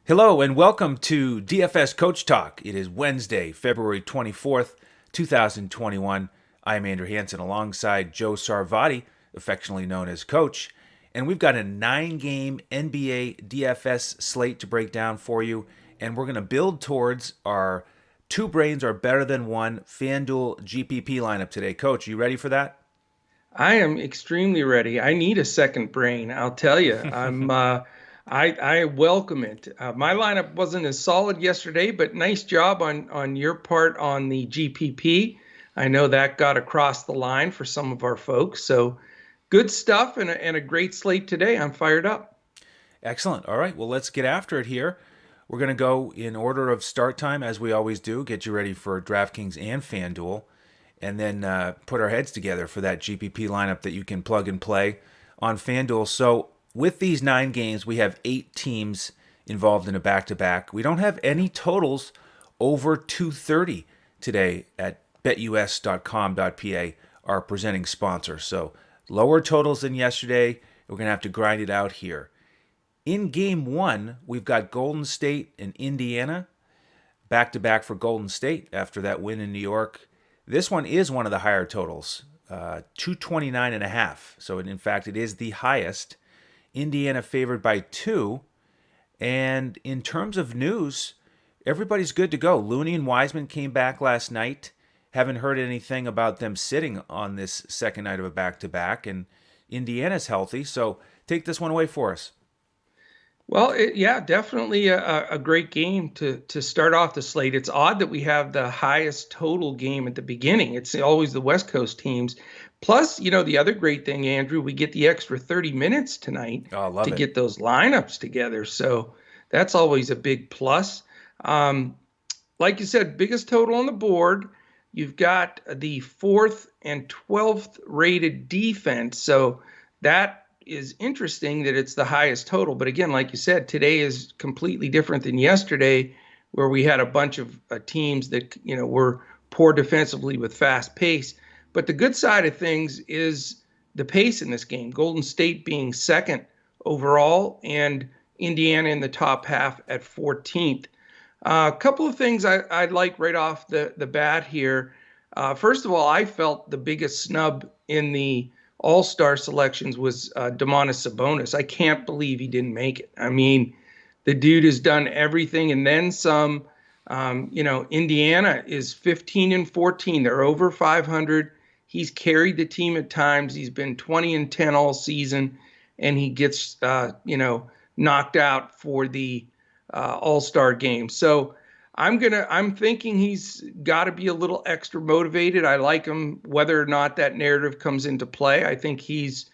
Hello and welcome to DFS Coach Talk. It is Wednesday, February 24th, 2021. I'm Andrew Hansen alongside Joe Sarvati, affectionately known as Coach. And we've got a 9-game NBA DFS slate to break down for you. And we're going to build towards our two brains are better than one FanDuel GPP lineup today. Coach, you ready for that? I am extremely ready. I need a second brain. I'll tell you. I welcome it. My lineup wasn't as solid yesterday, but nice job on your part on the GPP. I know that got across the line for some of our folks. So good stuff and a great slate today. I'm fired up. Excellent. All right. Well, let's get after it here. We're going to go in order of start time, as we always do, get you ready for Draftkings and FanDuel, and then put our heads together for that GPP lineup that you can plug and play on FanDuel. So, with these 9 games, we have 8 teams involved in a back-to-back. We don't have any totals over 230 today at betus.com.pa, our presenting sponsor. So, lower totals than yesterday. We're going to have to grind it out here. In game 1, we've got Golden State and Indiana. Back-to-back for Golden State after that win in New York. This one is one of the higher totals, 229.5. So in fact, it is the highest. Indiana favored by 2. And in terms of news, everybody's good to go. Looney and Wiseman came back last night. Haven't heard anything about them sitting on this second night of a back-to-back. And Indiana's healthy, so take this one away for us. Well, yeah, definitely a great game to start off the slate. It's odd that we have the highest total game at the beginning. It's always the West Coast teams. Plus, the other great thing, Andrew, we get the extra 30 minutes tonight Oh, I love to it. get those lineups together. So that's always a big plus. Like you said, biggest total on the board. You've got the 4th and 12th rated defense. So that is interesting that it's the highest total. But again, like you said, today is completely different than yesterday, where we had a bunch of teams that were poor defensively with fast pace. But the good side of things is the pace in this game. Golden State being second overall, and Indiana in the top half at 14th. A couple of things I'd like right off the bat here. First of all, I felt the biggest snub in the all-star selections was Domantas Sabonis. I can't believe he didn't make it. I mean, the dude has done everything and then some. Indiana is 15 and 14. They're over 500. He's carried the team at times. He's been 20 and 10 all season, and he gets knocked out for the all-star game. So I'm thinking he's got to be a little extra motivated. I like him whether or not that narrative comes into play. I think he's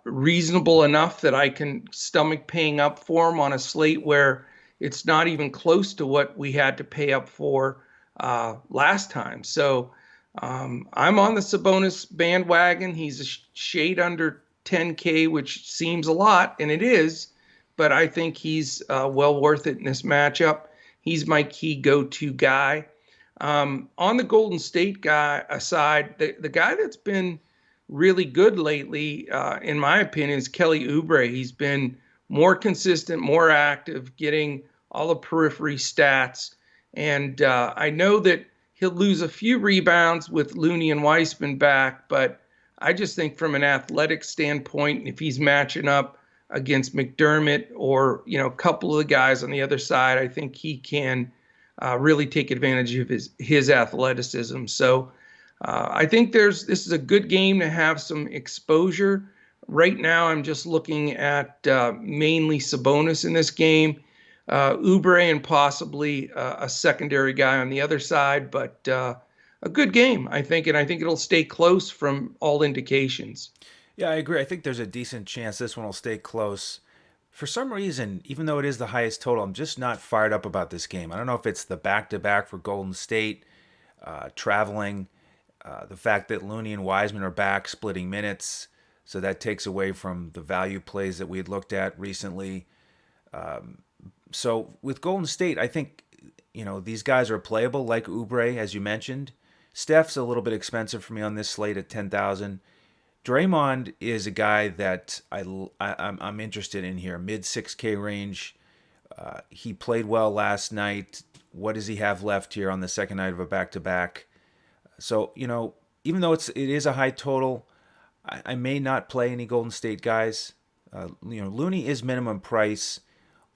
reasonable enough that I can stomach paying up for him on a slate where it's not even close to what we had to pay up for last time. So I'm on the Sabonis bandwagon. He's a shade under 10K, which seems a lot, and it is, but I think he's well worth it in this matchup. He's my key go-to guy. On the Golden State guy aside, the guy that's been really good lately, in my opinion, is Kelly Oubre. He's been more consistent, more active, getting all the periphery stats. And I know that he'll lose a few rebounds with Looney and Wiseman back, but I just think from an athletic standpoint, if he's matching up against McDermott or a couple of the guys on the other side, I think he can really take advantage of his athleticism. So I think this is a good game to have some exposure. Right now, I'm just looking at mainly Sabonis in this game, Oubre and possibly a secondary guy on the other side, but a good game, I think, and I think it'll stay close from all indications. Yeah, I agree. I think there's a decent chance this one will stay close. For some reason, even though it is the highest total, I'm just not fired up about this game. I don't know if it's the back-to-back for Golden State, traveling, the fact that Looney and Wiseman are back splitting minutes, so that takes away from the value plays that we had looked at recently. So with Golden State, I think these guys are playable, like Oubre, as you mentioned. Steph's a little bit expensive for me on this slate at 10,000. Draymond is a guy that I'm interested in here, mid 6K range. He played well last night. What does he have left here on the second night of a back-to-back? So, even though it is a high total, I may not play any Golden State guys. Looney is minimum price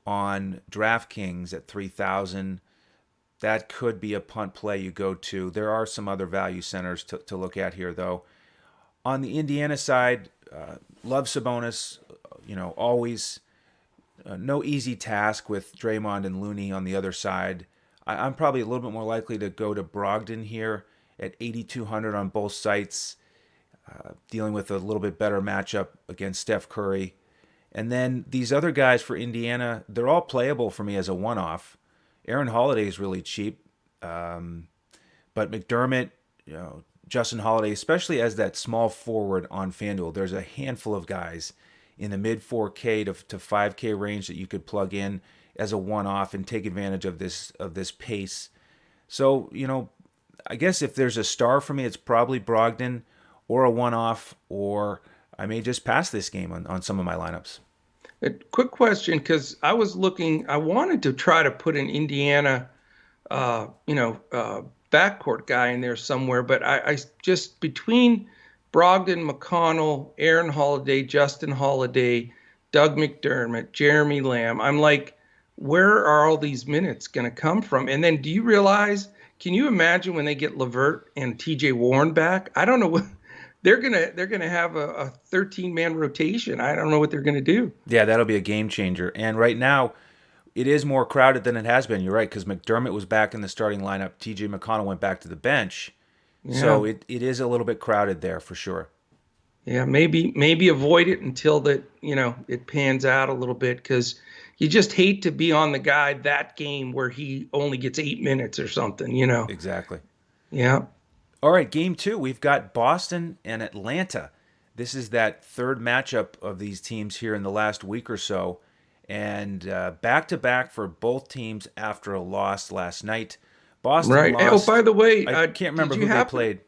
on DraftKings at 3,000. That could be a punt play you go to. There are some other value centers to look at here, though. On the Indiana side, love Sabonis. Always no easy task with Draymond and Looney on the other side. I'm probably a little bit more likely to go to Brogdon here at 8,200 on both sites, dealing with a little bit better matchup against Steph Curry. And then these other guys for Indiana, they're all playable for me as a one-off. Aaron Holiday is really cheap, but McDermott, Justin Holiday, especially as that small forward on FanDuel, there's a handful of guys in the mid 4K to 5K range that you could plug in as a one-off and take advantage of this pace. So, I guess if there's a star for me, it's probably Brogdon or a one-off, or I may just pass this game on some of my lineups. A quick question, because I wanted to try to put an Indiana, backcourt guy in there somewhere, but I just, between Brogdon, McConnell, Aaron Holiday, Justin Holiday, Doug McDermott, Jeremy Lamb, I'm like, where are all these minutes going to come from? And then can you imagine when they get LeVert and TJ Warren back? I don't know what they're gonna have a 13-man rotation. I don't know what they're gonna do. Yeah, that'll be a game changer. And right now, it is more crowded than it has been. You're right, because McDermott was back in the starting lineup. TJ McConnell went back to the bench. Yeah. So it is a little bit crowded there for sure. Yeah, maybe avoid it until it pans out a little bit, because you just hate to be on the guy that game where he only gets 8 minutes or something. Exactly. Yeah. All right, game 2, we've got Boston and Atlanta. This is that third matchup of these teams here in the last week or so. And back-to-back for both teams after a loss last night. Boston lost. Oh, by the way, I can't remember who they played.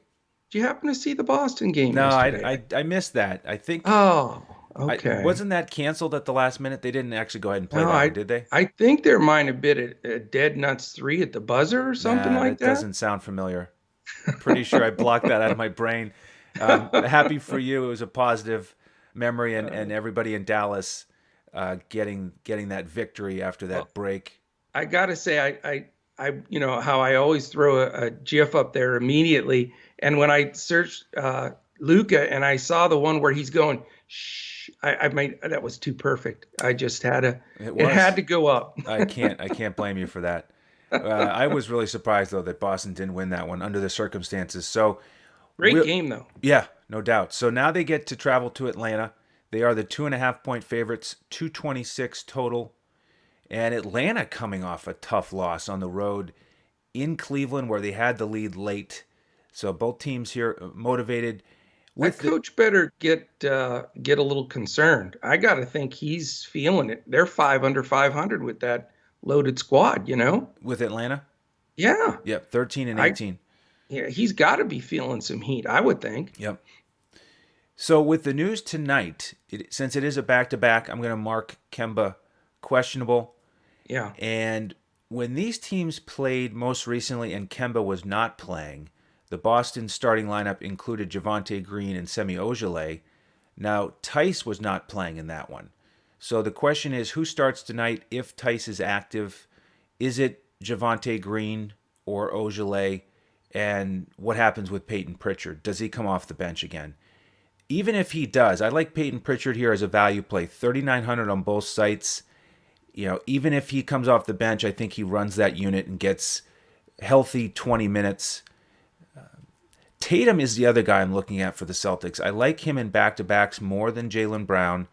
Did you happen to see the Boston game yesterday? I missed that. I think. Oh, okay. Wasn't that canceled at the last minute? They didn't actually go ahead and play that, did they? I think there might have been a Dead Nuts 3 at the buzzer or something like that. That doesn't sound familiar. Pretty sure I blocked that out of my brain. Happy for you. It was a positive memory, and everybody in Dallas getting that victory after that break. I gotta say, I how I always throw a GIF up there immediately, and when I searched Luka and I saw the one where he's going, shh, that was too perfect. I just had to. It had to go up. I can't blame you for that. I was really surprised, though, that Boston didn't win that one under the circumstances. So great game, though. Yeah, no doubt. So now they get to travel to Atlanta. They are the 2.5-point favorites, 226 total. And Atlanta coming off a tough loss on the road in Cleveland, where they had the lead late. So both teams here motivated. That coach better get a little concerned. I got to think he's feeling it. They're 5 under 500 with that loaded squad, With Atlanta? Yeah. Yep, 13 and 18. Yeah, he's got to be feeling some heat, I would think. Yep. So with the news tonight, since it is a back-to-back, I'm going to mark Kemba questionable. Yeah. And when these teams played most recently and Kemba was not playing, the Boston starting lineup included Javonte Green and Semi Ojeleye. Now, Tice was not playing in that one. So the question is, who starts tonight if Tice is active? Is it Javonte Green or Ojeleye? And what happens with Peyton Pritchard? Does he come off the bench again? Even if he does, I like Peyton Pritchard here as a value play, 3,900 on both sites. Even if he comes off the bench, I think he runs that unit and gets healthy 20 minutes. Tatum is the other guy I'm looking at for the Celtics. I like him in back-to-backs more than Jaylen Brown.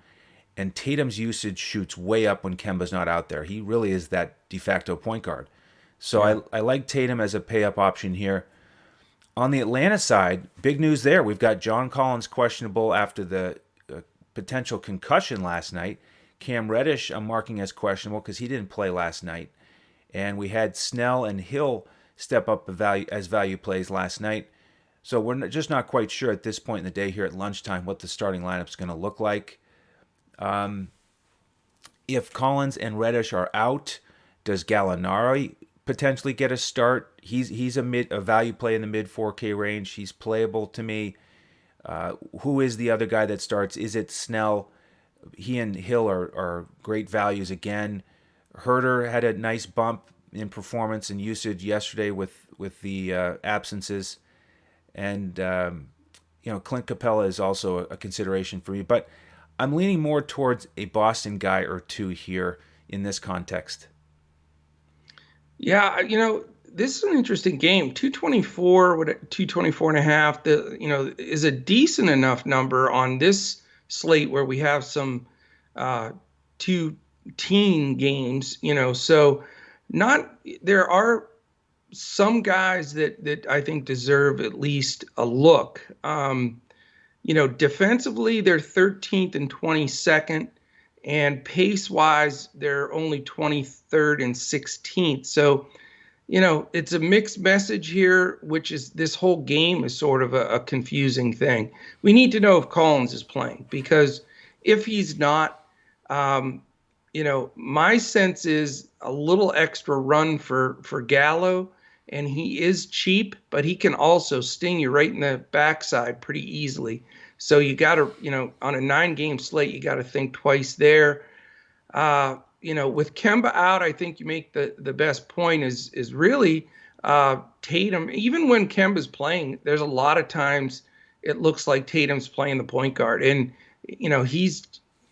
And Tatum's usage shoots way up when Kemba's not out there. He really is that de facto point guard. So yeah. I like Tatum as a pay-up option here. On the Atlanta side, big news there. We've got John Collins questionable after the potential concussion last night. Cam Reddish I'm marking as questionable because he didn't play last night. And we had Snell and Hill step up as value plays last night. So we're just not quite sure at this point in the day here at lunchtime what the starting lineup is going to look like. If Collins and Reddish are out, does Gallinari potentially get a start? He's a value play in the mid 4K range. He's playable to me. Who is the other guy that starts? Is it Snell? He and Hill are great values again. Herter had a nice bump in performance and usage yesterday with the absences, and Clint Capella is also a consideration for me. But I'm leaning more towards a Boston guy or two here in this context. Yeah, this is an interesting game. 224, what 224 and a half, is a decent enough number on this slate where we have some two teen games, so not there are some guys that I think deserve at least a look. Defensively, they're 13th and 22nd, and pace-wise, they're only 23rd and 16th. So, it's a mixed message here, which is this whole game is sort of a confusing thing. We need to know if Collins is playing, because if he's not, my sense is a little extra run for Gallo, and he is cheap, but he can also sting you right in the backside pretty easily. So you got to, on a 9-game slate, you got to think twice there. With Kemba out, I think you make the best point is really Tatum. Even when Kemba's playing, there's a lot of times it looks like Tatum's playing the point guard. And,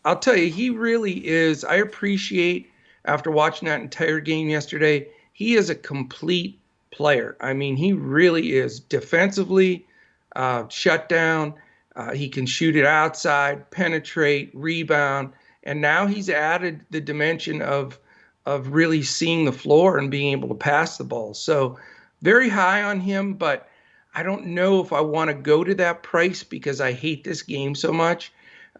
I'll tell you, he really is. I appreciate, after watching that entire game yesterday, he is a complete player. I mean, he really is. Defensively, shut down. He can shoot it outside, penetrate, rebound, and now he's added the dimension of really seeing the floor and being able to pass the ball. So very high on him, but I don't know if I want to go to that price because I hate this game so much.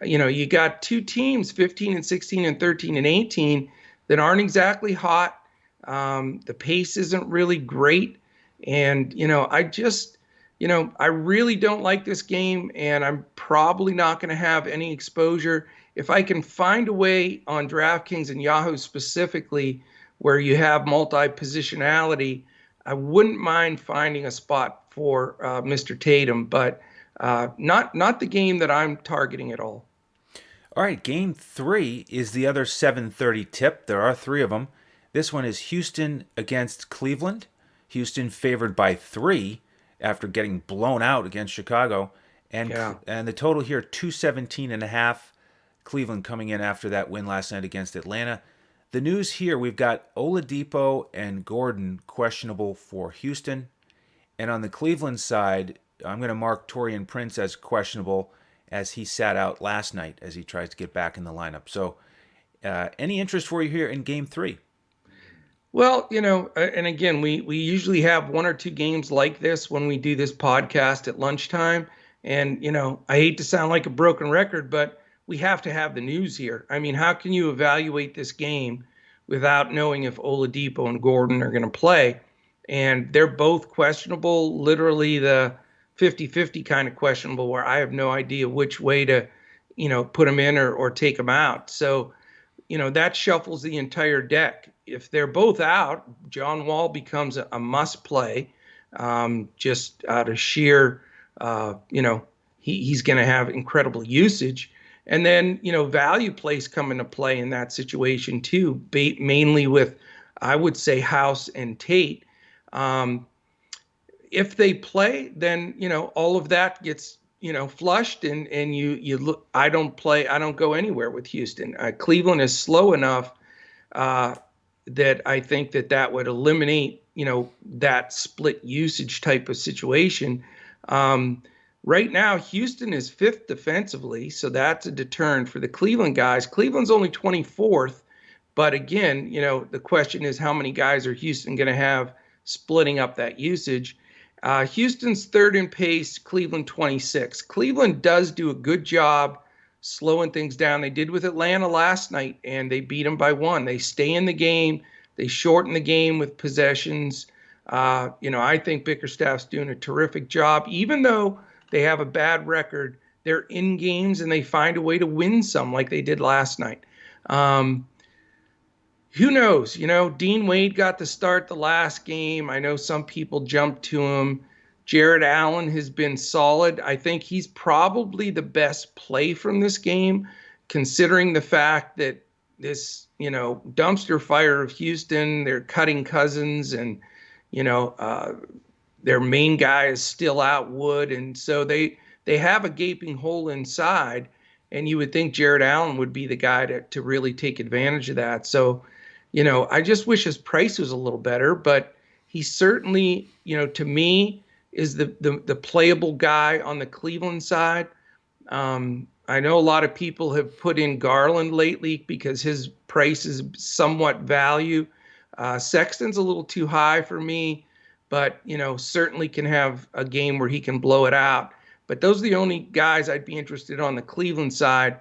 You got two teams, 15 and 16 and 13 and 18, that aren't exactly hot. The pace isn't really great. And, I really don't like this game, and I'm probably not going to have any exposure. If I can find a way on DraftKings and Yahoo specifically where you have multi-positionality, I wouldn't mind finding a spot for Mr. Tatum, but not the game that I'm targeting at all. All right, game 3 is the other 7:30 tip. There are 3 of them. This one is Houston against Cleveland. Houston favored by 3 after getting blown out against Chicago. And the total here, 217.5. Cleveland coming in after that win last night against Atlanta. The news here, we've got Oladipo and Gordon questionable for Houston. And on the Cleveland side, I'm going to mark Taurean Prince as questionable, as he sat out last night as he tries to get back in the lineup. So any interest for you here in game 3? Well, and again, we usually have 1 or 2 games like this when we do this podcast at lunchtime. And, I hate to sound like a broken record, but we have to have the news here. I mean, how can you evaluate this game without knowing if Oladipo and Gordon are going to play? And they're both questionable, literally the 50-50 kind of questionable, where I have no idea which way to, put them in or take them out. So, that shuffles the entire deck. If they're both out, John Wall becomes a must play, just out of sheer, he's going to have incredible usage. And then, value plays come into play in that situation too, mainly with, I would say, House and Tate. If they play, then, all of that gets, flushed and you look, I don't go anywhere with Houston. Cleveland is slow enough that I think that would eliminate, that split usage type of situation. Right now, Houston is 5th defensively, so that's a deterrent for the Cleveland guys. Cleveland's only 24th, but again, the question is how many guys are Houston going to have splitting up that usage? Houston's 3rd in pace, Cleveland 26th. Cleveland does do a good job slowing things down. They did with Atlanta last night, and they beat them by 1. They stay in the game. They shorten the game with possessions. I think Bickerstaff's doing a terrific job. Even though they have a bad record, they're in games, and they find a way to win some like they did last night. Who knows? Dean Wade got the start the last game. I know some people jumped to him. Jared Allen has been solid. I think he's probably the best play from this game, considering the fact that this, dumpster fire of Houston, they're cutting Cousins, and, you know, uh, their main guy is still out, Wood, and so they have a gaping hole inside, and you would think Jared Allen would be the guy to really take advantage of that. So, I just wish his price was a little better, but he certainly, to me, is the playable guy on the Cleveland side. I know a lot of people have put in Garland lately because his price is somewhat value. Sexton's a little too high for me, but certainly can have a game where he can blow it out. But those are the only guys I'd be interested on the Cleveland side.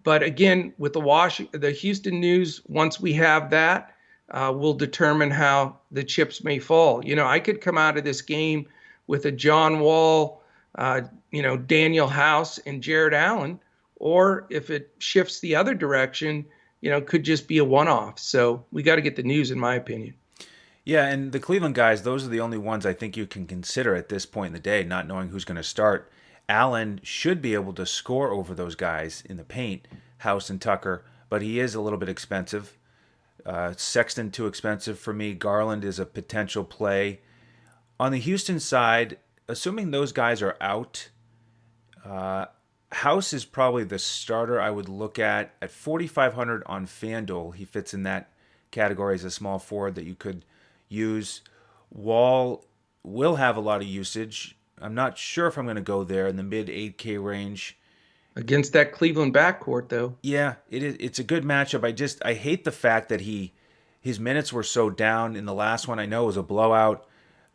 But again, with the Houston news, once we have that, will determine how the chips may fall. I could come out of this game with a John Wall, Daniel House, and Jared Allen, or if it shifts the other direction, could just be a one-off. So we got to get the news, in my opinion. Yeah, and the Cleveland guys, those are the only ones I think you can consider at this point in the day, not knowing who's going to start. Allen should be able to score over those guys in the paint, House and Tucker, but he is a little bit expensive. Sexton too expensive for me. Garland is a potential play. On the Houston side, assuming those guys are out, House is probably the starter I would look at 4,500 on FanDuel. He fits in that category as a small forward that you could use. Wall will have a lot of usage. I'm not sure if I'm going to go there in the mid 8K range. Against that Cleveland backcourt, though. Yeah, it's a good matchup. I hate the fact that his minutes were so down in the last one. I know it was a blowout,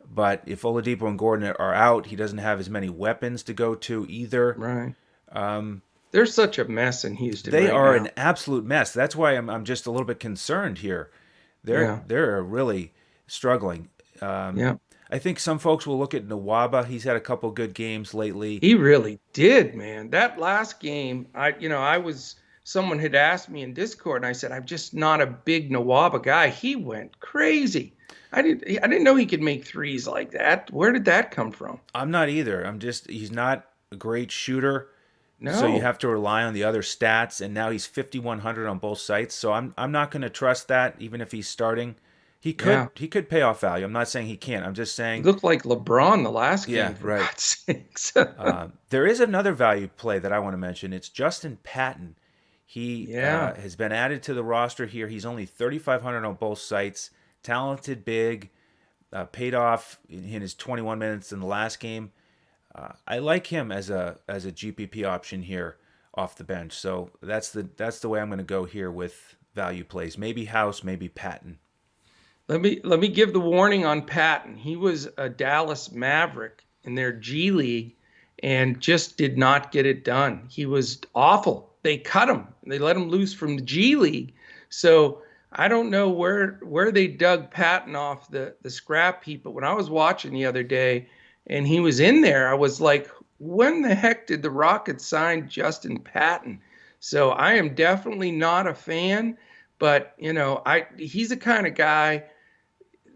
but if Oladipo and Gordon are out, he doesn't have as many weapons to go to either. Right. They're such a mess in Houston. They right are now. an absolute mess. That's why I'm just a little bit concerned here. Yeah. They're really struggling. Yeah. I think some folks will look at Nawaba. He's had a couple good games lately. He really did, man. That last game, someone had asked me in Discord, and I said, I'm just not a big Nawaba guy. He went crazy. I didn't know he could make threes like that. Where did that come from? I'm not either. He's not a great shooter. No. So you have to rely on the other stats, and now he's 5,100 on both sites. So I'm not going to trust that, even if he's starting. He could pay off value. I'm not saying he can't. I'm just saying He looked like LeBron the last game. Yeah, for right. God's sakes. There is another value play that I want to mention. It's Justin Patton. He has been added to the roster here. He's only 3,500 on both sites. Talented, big, paid off in his 21 minutes in the last game. I like him as a GPP option here off the bench. So that's the way I'm going to go here with value plays. Maybe House, maybe Patton. Let me give the warning on Patton. He was a Dallas Maverick in their G League and just did not get it done. He was awful. They cut him. They let him loose from the G League. So I don't know where they dug Patton off the scrap heap, but when I was watching the other day and he was in there, I was like, when the heck did the Rockets sign Justin Patton? So I am definitely not a fan, but he's the kind of guy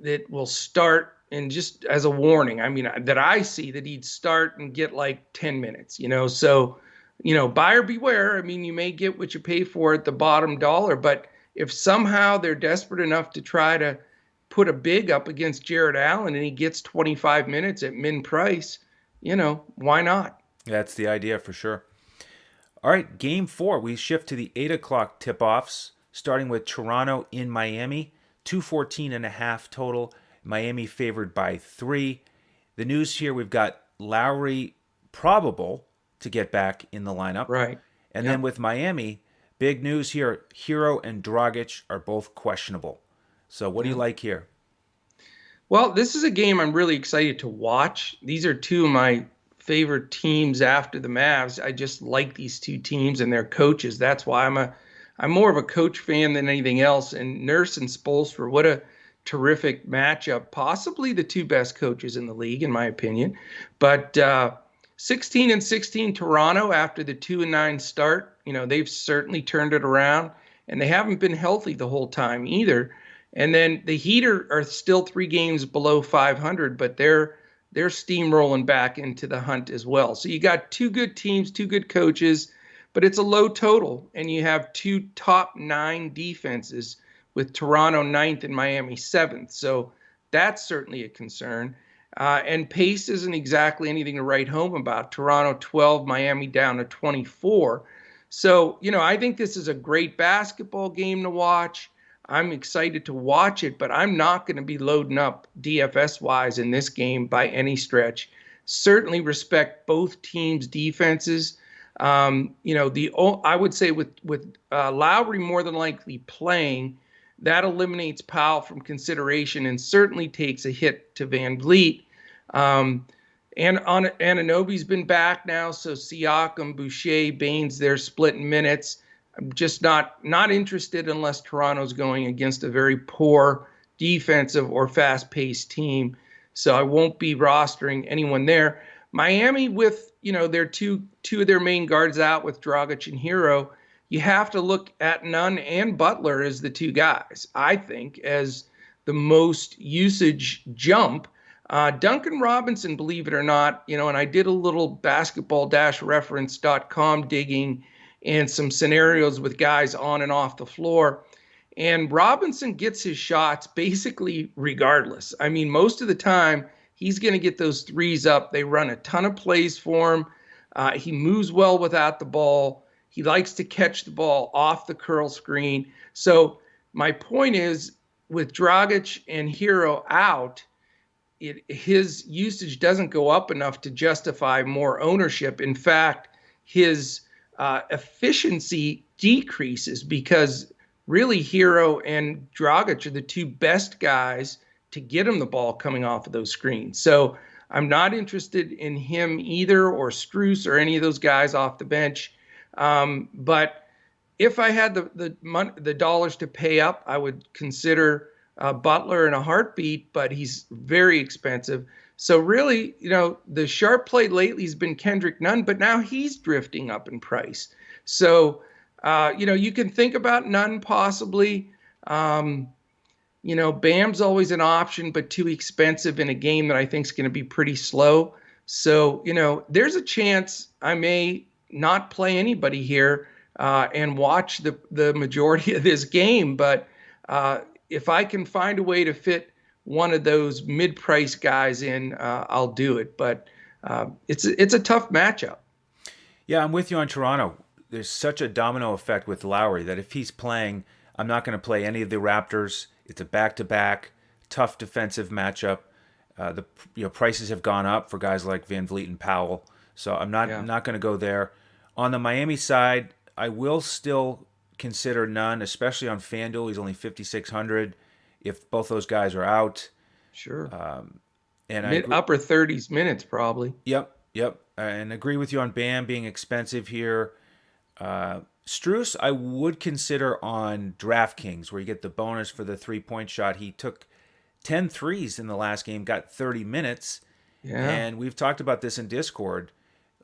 that will start, and just as a warning, I mean, that I see that he'd start and get like 10 minutes, so, buyer beware. I mean, you may get what you pay for at the bottom dollar, but if somehow they're desperate enough to try to put a big up against Jared Allen and he gets 25 minutes at min price, why not? That's the idea for sure. All right, game 4, we shift to the 8 o'clock tip-offs, starting with Toronto in Miami. 214.5 total. Miami favored by 3. The news here, we've got Lowry probable to get back in the lineup. Right. And then with Miami, big news here, Hero and Dragic are both questionable. So what do you like here? Well, this is a game I'm really excited to watch. These are two of my favorite teams after the Mavs. I just like these two teams and their coaches. That's why I'm more of a coach fan than anything else. And Nurse and Spoelstra, what a terrific matchup. Possibly the two best coaches in the league, in my opinion. But 16-16 Toronto after the 2-9 start. They've certainly turned it around. and they haven't been healthy the whole time either. And then the Heat are still 3 games below 500, but they're steamrolling back into the hunt as well. So you got 2 good teams, 2 good coaches, but it's a low total, and you have 2 top 9 defenses with Toronto 9th and Miami 7th. So that's certainly a concern. And pace isn't exactly anything to write home about. Toronto 12, Miami down to 24. So, I think this is a great basketball game to watch. I'm excited to watch it, but I'm not going to be loading up DFS-wise in this game by any stretch. Certainly respect both teams' defenses. I would say with Lowry more than likely playing, that eliminates Powell from consideration and certainly takes a hit to Van Vliet. And Anunoby's been back now, so Siakam, Boucher, Baines, they're splitting minutes. I'm just not interested unless Toronto's going against a very poor defensive or fast-paced team. So I won't be rostering anyone there. Miami with, their two of their main guards out with Dragic and Hero, you have to look at Nunn and Butler as the 2 guys, I think, as the most usage jump. Duncan Robinson, believe it or not, and I did a little basketball-reference.com digging and some scenarios with guys on and off the floor. And Robinson gets his shots basically regardless. I mean, most of the time, he's going to get those threes up. They run a ton of plays for him. He moves well without the ball. He likes to catch the ball off the curl screen. So my point is, with Dragic and Hero out, his usage doesn't go up enough to justify more ownership. In fact, his efficiency decreases because really Hero and Dragic are the 2 best guys to get him the ball coming off of those screens. So I'm not interested in him either, or Strus or any of those guys off the bench. But if I had the dollars to pay up, I would consider Butler in a heartbeat, but he's very expensive. So really, the sharp play lately has been Kendrick Nunn, but now he's drifting up in price. So, you can think about Nunn possibly. Bam's always an option, but too expensive in a game that I think is going to be pretty slow. So, there's a chance I may not play anybody here and watch the majority of this game. But if I can find a way to fit one of those mid-price guys in, I'll do it. But it's a tough matchup. Yeah, I'm with you on Toronto. There's such a domino effect with Lowry that if he's playing, I'm not going to play any of the Raptors. It's a back-to-back, tough defensive matchup. The prices have gone up for guys like Van Vliet and Powell, so I'm not going to go there. On the Miami side, I will still consider Nunn, especially on FanDuel. He's only 5,600 if both those guys are out. Sure. And upper 30s minutes probably. Yep. And agree with you on Bam being expensive here. Strus, I would consider on DraftKings, where you get the bonus for the 3-point shot. He took 10 threes in the last game, got 30 minutes. Yeah. And we've talked about this in Discord,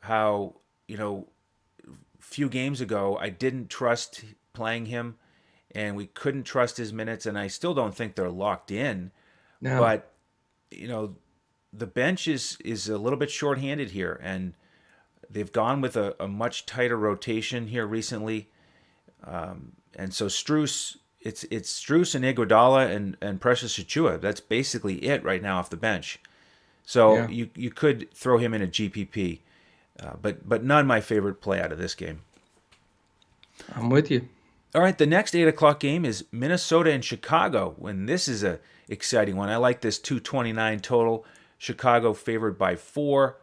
how, few games ago, I didn't trust playing him, and we couldn't trust his minutes, and I still don't think they're locked in. No. But, the bench is a little bit shorthanded here, and they've gone with a much tighter rotation here recently. And so Strus, it's Strus and Iguodala and Precious Achiuwa. That's basically it right now off the bench. So you could throw him in a GPP, but None my favorite play out of this game. I'm with you. All right, the next 8 o'clock game is Minnesota and Chicago, and this is a exciting one. I like this 229 total. Chicago favored by 4.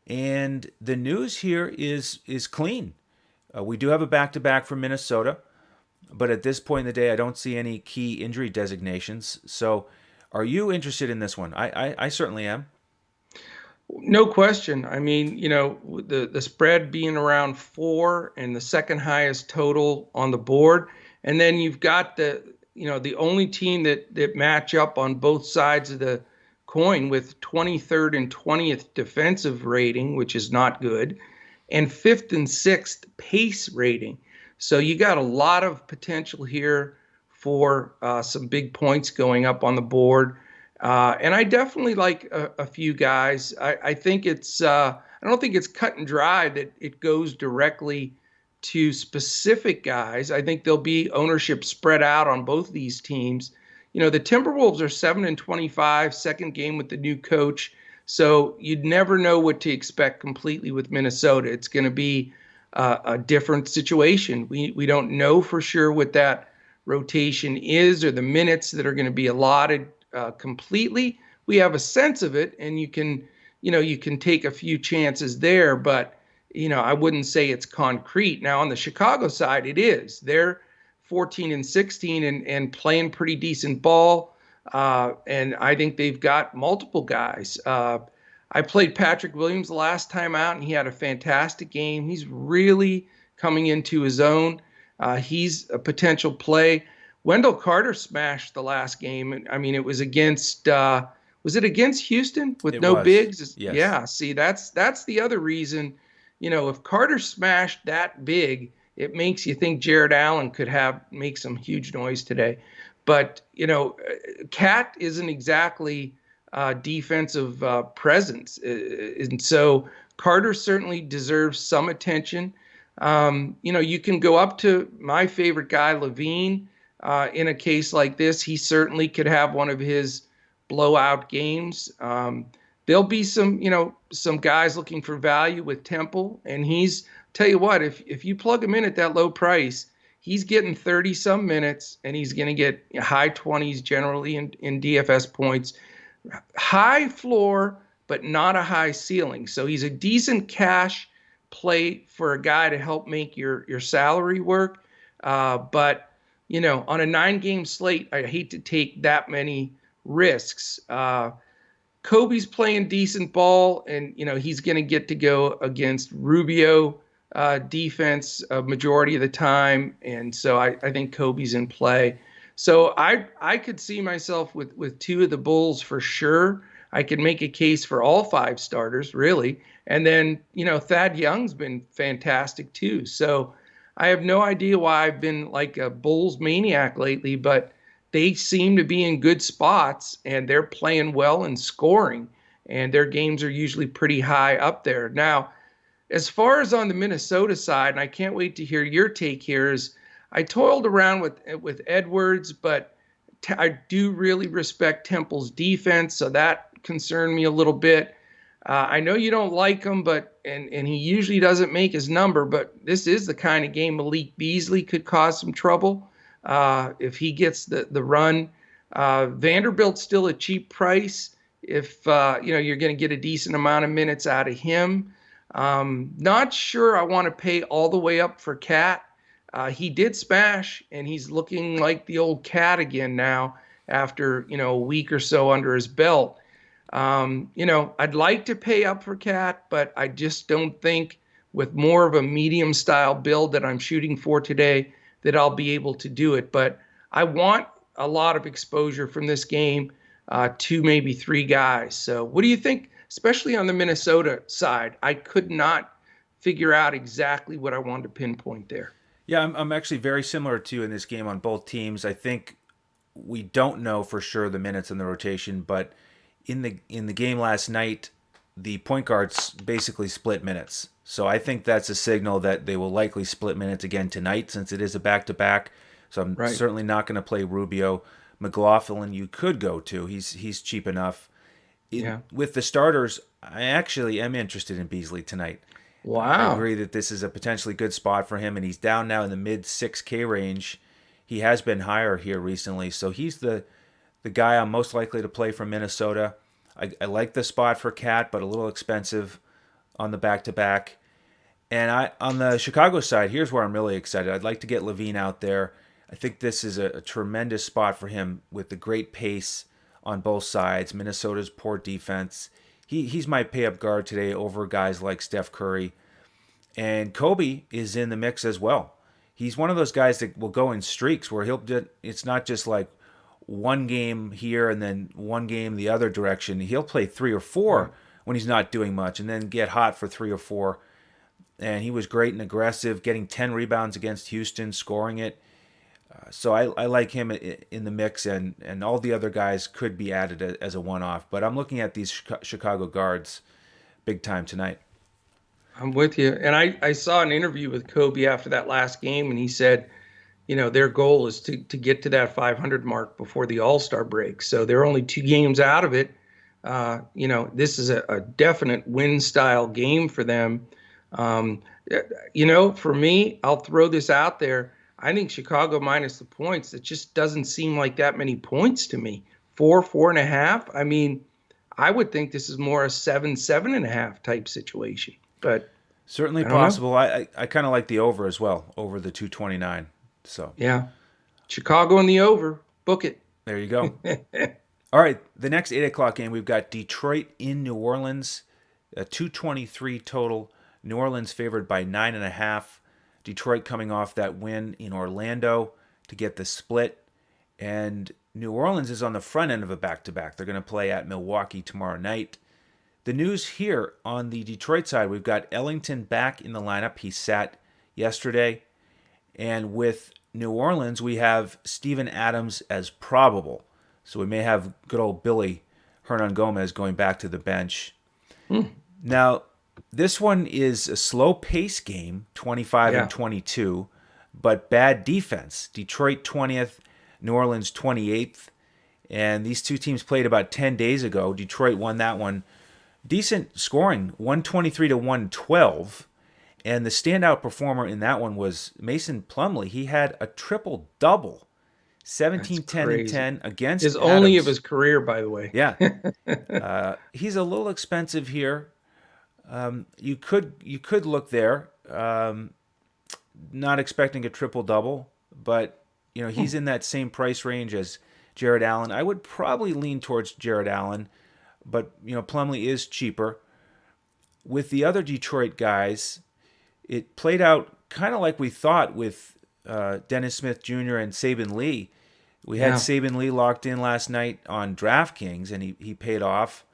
And the news here is clean. We do have a back-to-back for Minnesota, but at this point in the day, I don't see any key injury designations. So are you interested in this one? I certainly am. No question. I mean, the spread being around 4 and the second highest total on the board. And then you've got the only team that match up on both sides of the coin with 23rd and 20th defensive rating, which is not good, and 5th and 6th pace rating. So you got a lot of potential here for some big points going up on the board. And I definitely like a few guys. I think I don't think it's cut and dry that it goes directly to specific guys. I think there'll be ownership spread out on both of these teams. The Timberwolves are 7-25, second game with the new coach. So you'd never know what to expect completely with Minnesota. It's going to be a different situation. We don't know for sure what that rotation is or the minutes that are going to be allotted completely. We have a sense of it, and you can take a few chances there, but I wouldn't say it's concrete. Now on the Chicago side, it is. They're 14-16 and playing pretty decent ball, and I think they've got multiple guys. I played Patrick Williams the last time out, and he had a fantastic game. He's really coming into his own. He's a potential play. Wendell Carter smashed the last game. I mean, it was against was it against Houston with It no was. bigs? Yes. Yeah, see, that's the other reason. If Carter smashed that big, it makes you think Jared Allen could make some huge noise today. But Cat isn't exactly defensive presence, and so Carter certainly deserves some attention. You can go up to my favorite guy, Levine. In a case like this, he certainly could have one of his blowout games. There'll be some guys looking for value with Temple, and tell you what, if you plug him in at that low price, he's getting 30 some minutes, and he's going to get high 20s generally in DFS points. High floor, but not a high ceiling. So he's a decent cash play for a guy to help make your salary work. But on a 9-game slate, I hate to take that many risks. Kobe's playing decent ball, and he's going to get to go against Rubio defense a majority of the time, and so I think Kobe's in play. So I could see myself with two of the Bulls for sure. I could make a case for all 5 starters, really. And then, Thad Young's been fantastic too. So I have no idea why I've been like a Bulls maniac lately, but they seem to be in good spots, and they're playing well and scoring, and their games are usually pretty high up there. Now, as far as on the Minnesota side, and I can't wait to hear your take here, is I toiled around with Edwards, but I do really respect Temple's defense, so that concerned me a little bit. I know you don't like him, and he usually doesn't make his number, but this is the kind of game Malik Beasley could cause some trouble if he gets the run. Vanderbilt's still a cheap price if you're going to get a decent amount of minutes out of him. Not sure I want to pay all the way up for Cat. He did smash, and he's looking like the old Cat again now after a week or so under his belt. I'd like to pay up for Cat, but I just don't think with more of a medium style build that I'm shooting for today that I'll be able to do it. But I want a lot of exposure from this game, 2, maybe 3 guys. So what do you think, especially on the Minnesota side? I could not figure out exactly what I wanted to pinpoint there. Yeah, I'm actually very similar to you in this game on both teams. I think we don't know for sure the minutes in the rotation, but in the game last night, the point guards basically split minutes. So I think that's a signal that they will likely split minutes again tonight, since it is a back-to-back. So I'm certainly not going to play Rubio. McLaughlin you could go to. He's cheap enough. With the starters, I actually am interested in Beasley tonight. Wow. I agree that this is a potentially good spot for him, and he's down now in the mid 6K range. He has been higher here recently, so he's the guy I'm most likely to play from Minnesota. I like the spot for Cat, but a little expensive on the back-to-back. And on the Chicago side, here's where I'm really excited. I'd like to get Levine out there. I think this is a tremendous spot for him with the great pace on both sides. Minnesota's poor defense. He's my pay-up guard today over guys like Steph Curry. And Kobe is in the mix as well. He's one of those guys that will go in streaks where it's not just like one game here and then one game the other direction. He'll play 3 or 4 when he's not doing much, and then get hot for 3 or 4. and he was great and aggressive, getting 10 rebounds against Houston, scoring it. So I like him in the mix, and all the other guys could be added as a one-off. But I'm looking at these Chicago guards big time tonight. I'm with you. And I saw an interview with Kobe after that last game, and he said, their goal is to get to that 500 mark before the All-Star break. So they're only 2 games out of it. This is a definite win-style game for them. For me, I'll throw this out there. I think Chicago minus the points, it just doesn't seem like that many points to me. 4.5. I mean, I would think this is more a 7.5 type situation. But certainly possible. I kind of like the over as well, over the 229. So yeah, Chicago in the over. Book it. There you go. All right, the next 8 o'clock game, we've got Detroit in New Orleans, a 223 total. New Orleans favored by 9.5. Detroit coming off that win in Orlando to get the split. And New Orleans is on the front end of a back-to-back. They're going to play at Milwaukee tomorrow night. The news here on the Detroit side, we've got Ellington back in the lineup. He sat yesterday. And with New Orleans, we have Steven Adams as probable. So we may have good old Billy Hernan-Gomez going back to the bench. Now, this one is a slow-pace game, 25 and 22, but bad defense. Detroit 20th, New Orleans 28th. And these two teams played about 10 days ago. Detroit won that one. Decent scoring, 123 to 112. And the standout performer in that one was Mason Plumlee. He had a triple-double, 17, 10, and 10 against his Adams. Only of his career, by the way. Yeah. He's a little expensive here. You could look there, not expecting a triple-double, but he's in that same price range as Jared Allen. I would probably lean towards Jared Allen, but Plumlee is cheaper. With the other Detroit guys, it played out kind of like we thought with Dennis Smith Jr. and Saban Lee. We had Saban Lee locked in last night on DraftKings, and he paid off.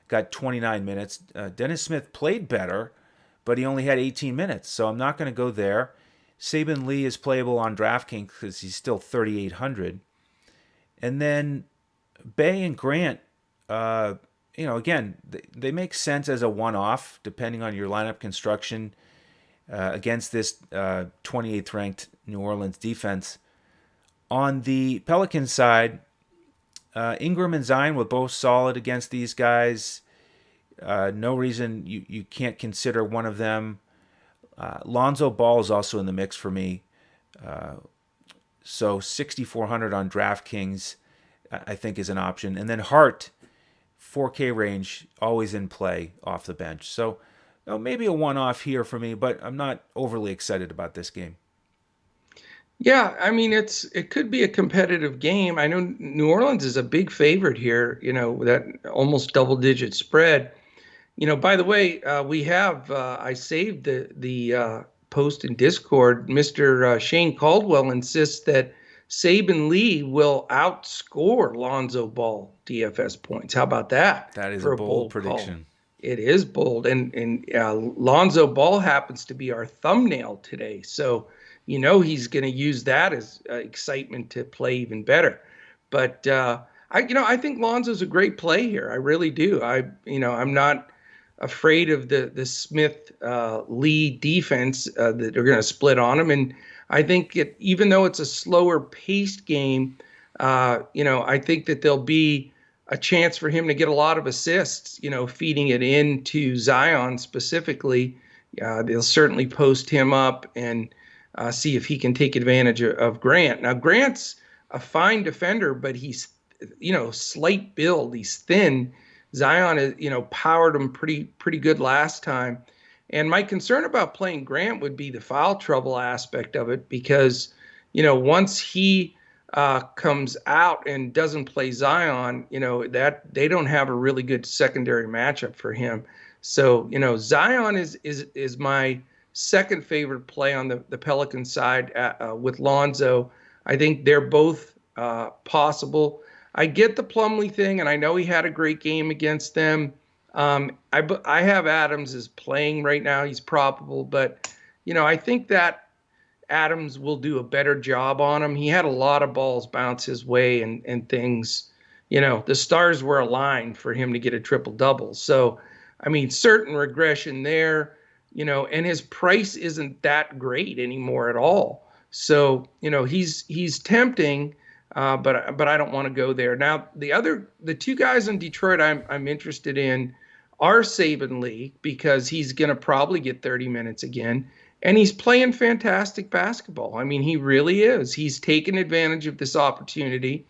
Got 29 minutes. Dennis Smith played better, but he only had 18 minutes, so I'm not going to go there. Saban Lee is playable on DraftKings because he's still 3,800. And then Bay and Grant, again, they make sense as a one-off, depending on your lineup construction against this 28th ranked New Orleans defense. On the Pelicans side, Ingram and Zion were both solid against these guys. No reason you can't consider one of them. Lonzo Ball is also in the mix for me. So 6,400 on DraftKings, I think, is an option. And then Hart, 4K range, always in play off the bench. So maybe a one-off here for me, but I'm not overly excited about this game. Yeah, I mean, it could be a competitive game. I know New Orleans is a big favorite here, that almost double-digit spread. By the way, we have, I saved the post in Discord. Mr. Shane Caldwell insists that Saban Lee will outscore Lonzo Ball DFS points. How about that? That is a bold prediction. Call. It is bold. And Lonzo Ball happens to be our thumbnail today. So, he's going to use that as excitement to play even better. But, I think Lonzo's a great play here. I really do. I'm not afraid of the Smith Lee defense that they're going to split on him. And I think even though it's a slower paced game, I think that there'll be a chance for him to get a lot of assists, feeding it into Zion specifically. They'll certainly post him up and see if he can take advantage of Grant. Now, Grant's a fine defender, but he's, slight build. He's thin. Zion is, powered him pretty good last time. And my concern about playing Grant would be the foul trouble aspect of it, because, once he comes out and doesn't play Zion, that they don't have a really good secondary matchup for him. So, Zion is my second favorite play on the Pelican side with Lonzo. I think they're both possible. I get the Plumlee thing, and I know he had a great game against them. I have Adams as playing right now. He's probable, but I think that Adams will do a better job on him. He had a lot of balls bounce his way and things. The stars were aligned for him to get a triple double. So, I mean, certain regression there, and his price isn't that great anymore at all. So, he's tempting, but I don't want to go there. Now, the two guys in Detroit I'm interested in are Saban Lee because he's going to probably get 30 minutes again. And he's playing fantastic basketball. I mean, he really is. He's taken advantage of this opportunity,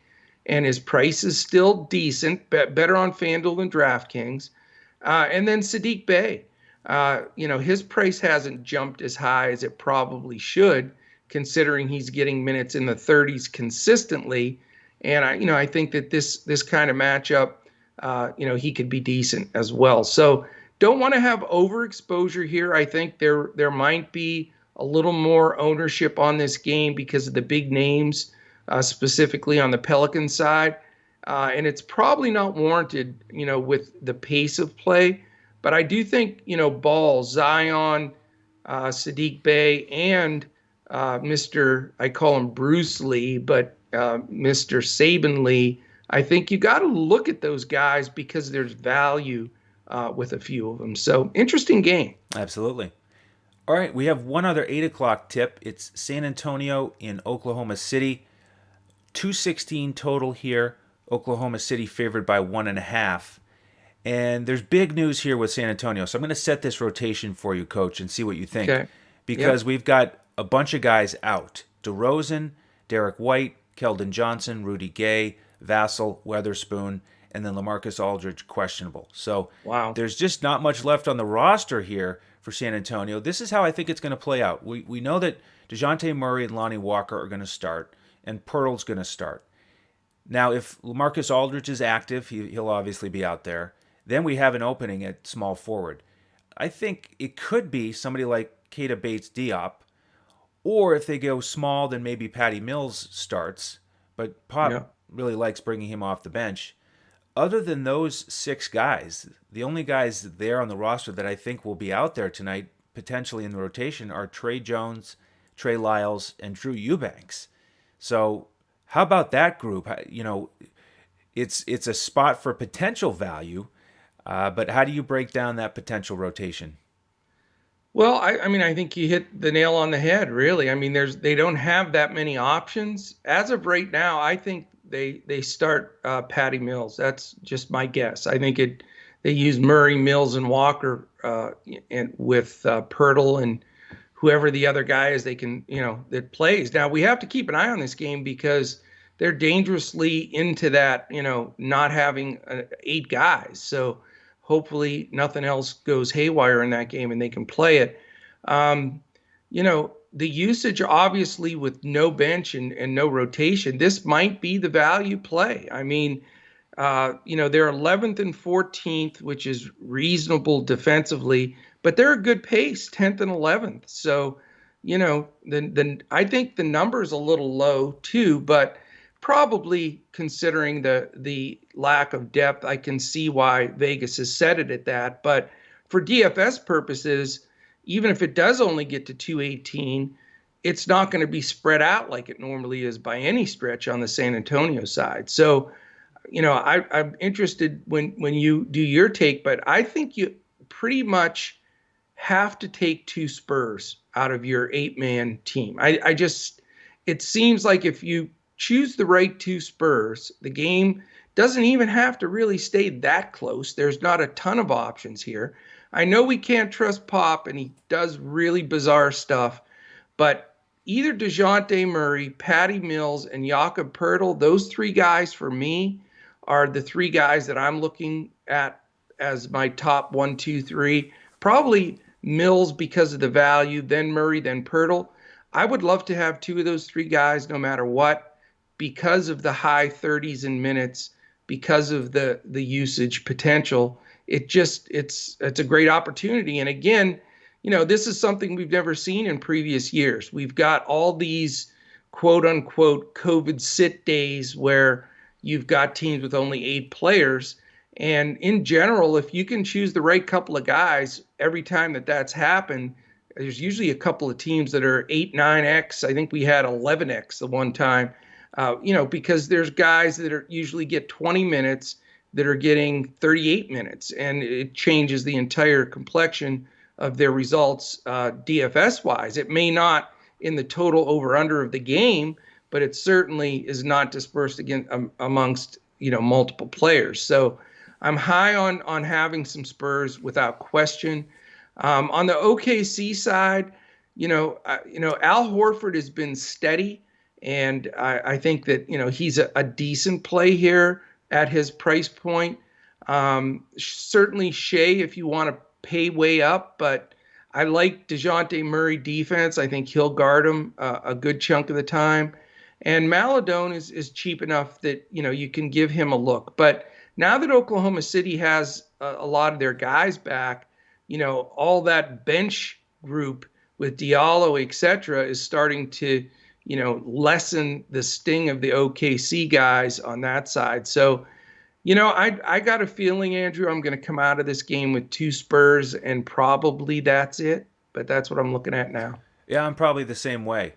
and his price is still decent, better on FanDuel than DraftKings. And then Sadiq Bey, his price hasn't jumped as high as it probably should, considering he's getting minutes in the 30s consistently. And I think that this kind of matchup, he could be decent as well. So don't want to have overexposure here. I think there might be a little more ownership on this game because of the big names, specifically on the Pelican side. And it's probably not warranted, with the pace of play. But I do think, Ball, Zion, Sadiq Bey, and I call him Bruce Lee, but Mr. Saban Lee, I think you got to look at those guys because there's value with a few of them. So interesting game. Absolutely. All right, we have one other 8 o'clock tip. It's San Antonio in Oklahoma City. 216 total here. Oklahoma City favored by 1.5. And there's big news here with San Antonio. So I'm going to set this rotation for you, Coach, and see what you think. Okay. Because we've got a bunch of guys out. DeRozan, Derek White, Keldon Johnson, Rudy Gay, Vassell, Weatherspoon, and then LaMarcus Aldridge questionable. So there's just not much left on the roster here for San Antonio. This is how I think it's going to play out. We know that DeJounte Murray and Lonnie Walker are going to start, and Pirtle's going to start. Now, if LaMarcus Aldridge is active, he'll obviously be out there. Then we have an opening at small forward. I think it could be somebody like Keita Bates-Diop, or if they go small, then maybe Patty Mills starts. But Pop really likes bringing him off the bench. Other than those 6 guys, the only guys there on the roster that I think will be out there tonight, potentially in the rotation, are Trey Jones, Trey Lyles, and Drew Eubanks. So how about that group? It's a spot for potential value, but how do you break down that potential rotation? Well, I mean, I think you hit the nail on the head, really. I mean, they don't have that many options. As of right now, I think they start Patty Mills. That's just my guess. I think they use Murray, Mills, and Walker and with Pirtle and whoever the other guy is they can, that plays. Now, we have to keep an eye on this game because they're dangerously into that, not having 8 guys. So hopefully nothing else goes haywire in that game and they can play it. The usage, obviously, with no bench and no rotation, this might be the value play. I mean, they're 11th and 14th, which is reasonable defensively, but they're a good pace, 10th and 11th. So, then I think the number is a little low too, but probably considering the lack of depth, I can see why Vegas has set it at that. But for DFS purposes, even if it does only get to 218, it's not going to be spread out like it normally is by any stretch on the San Antonio side. So, I'm interested when you do your take, but I think you pretty much have to take 2 Spurs out of your 8-man team. It seems like if you choose the right 2 Spurs, the game doesn't even have to really stay that close. There's not a ton of options here. I know we can't trust Pop, and he does really bizarre stuff, but either DeJounte Murray, Patty Mills, and Jakob Poeltl, those 3 guys for me are the 3 guys that I'm looking at as my top 1, 2, 3. Probably Mills because of the value, then Murray, then Poeltl. I would love to have 2 of those 3 guys no matter what because of the high 30s in minutes, because of the usage potential. It's a great opportunity. And again, this is something we've never seen in previous years. We've got all these quote unquote COVID sit days where you've got teams with only 8 players. And in general, if you can choose the right couple of guys every time that that's happened, there's usually a couple of teams that are 8, 9x. I think we had 11x the one time, because there's guys that are usually get 20 minutes that are getting 38 minutes, and it changes the entire complexion of their results DFS wise. It may not in the total over under of the game, but it certainly is not dispersed amongst multiple players. So I'm high on having some Spurs without question. On the OKC side, Al Horford has been steady, and I think that he's a decent play here at his price point. Certainly Shea if you want to pay way up, but I like DeJounte Murray defense. I think he'll guard him a good chunk of the time. And Maladone is cheap enough that you can give him a look. But now that Oklahoma City has a lot of their guys back, all that bench group with Diallo, etc., is starting to, lessen the sting of the OKC guys on that side. So, I got a feeling, Andrew, I'm going to come out of this game with 2 Spurs, and probably that's it. But that's what I'm looking at now. Yeah, I'm probably the same way.